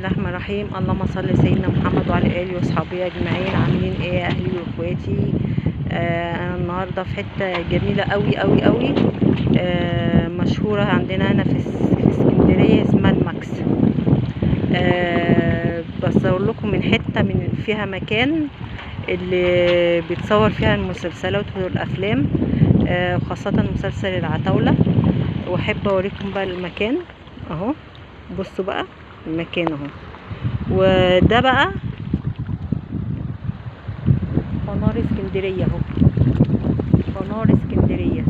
الله الرحمن الرحيم. اللهم صل سيدنا محمد وعلى اله واصحابه اجمعين. عاملين ايه يا اهلي واخواتي؟ انا النهارده في حته جميله قوي قوي قوي، مشهوره عندنا هنا في اسكندريه، اسمها الماكس. بصور لكم من حته من فيها مكان اللي بيتصور فيها المسلسلات والافلام، وخاصه مسلسل العتاوله. واحب اوريكم بقى المكان اهو. بصوا بقى المكان اهو، وده بقى فنار اسكندريه اهو. فنار اسكندريه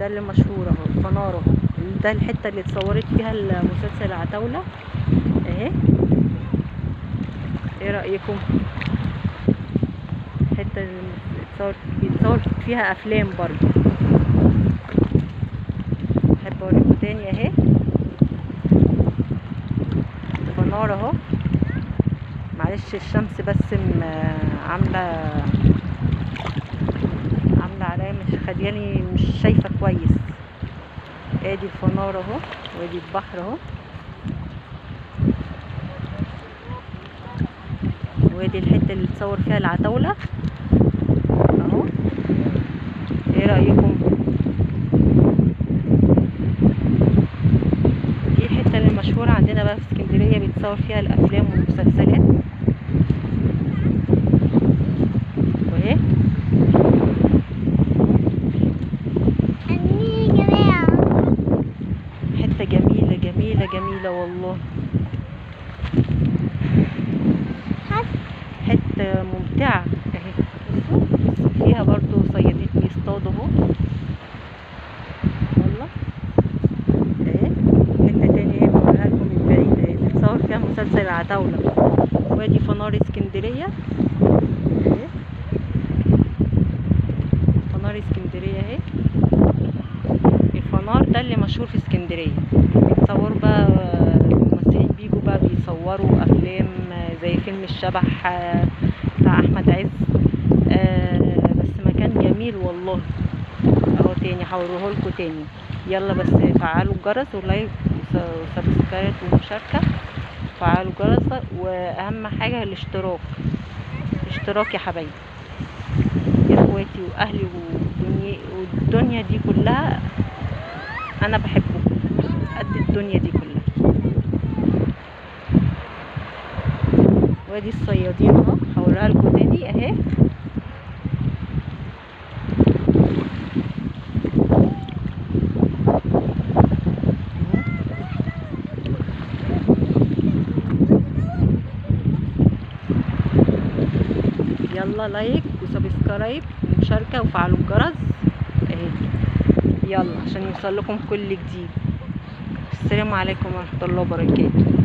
ده اللي مشهور اهو، الفنار اهو. ده الحته اللي اتصورت فيها المسلسل العتاوله اهي. ايه رايكم؟ الحته اللي بيتصور فيها افلام برضو. احب اوريكم تاني اهي، فنار اهو. معلش الشمس بس عامله عليا، مش خلياني مش شايفه كويس. ادي الفنار اهو، وادي البحر اهو، وادي الحته اللي اتصور فيها العتاوله اهو. ايه رايكم؟ دي الحته اللي مشهوره عندنا بقى في اسكندريه، بيتصور فيها الافلام والمسلسلات. واهي حته جميله جميله جميله والله، حته ممتعه اهي. بصوا فيها برضو صيادين بيصطادوا اهو والله. اهي حته تانية اهي بوريها لكم من بعيد اهي، بيتصور فيها مسلسل العتاوله. وادي فنار اسكندريه اهي، فنار اسكندريه اهي. الفنار ده اللي مشهور في اسكندريه، بيتصوروا بقى الممثلين بيجوا بقى بيصوروا افلام زي فيلم الشبح بتاع احمد عز. بس مكان جميل والله اهو. تاني هوريهولكوا تاني. يلا بس فعلوا الجرس ولايك وسبسكرايب ومشاركه. فعلوا الجرس، واهم حاجه الاشتراك يا حبايبي يا اخواتي واهلي والدنيا دي كلها. انا بحبكم قد الدنيا دي كلها. وادي الصيادين اهو، هوريها لكم تاني اهي. يلا لايك وسبسكرايب ومشاركه وفعلوا الجرس اهي. يلا عشان يوصل لكم كل جديد. السلام عليكم ورحمه الله وبركاته.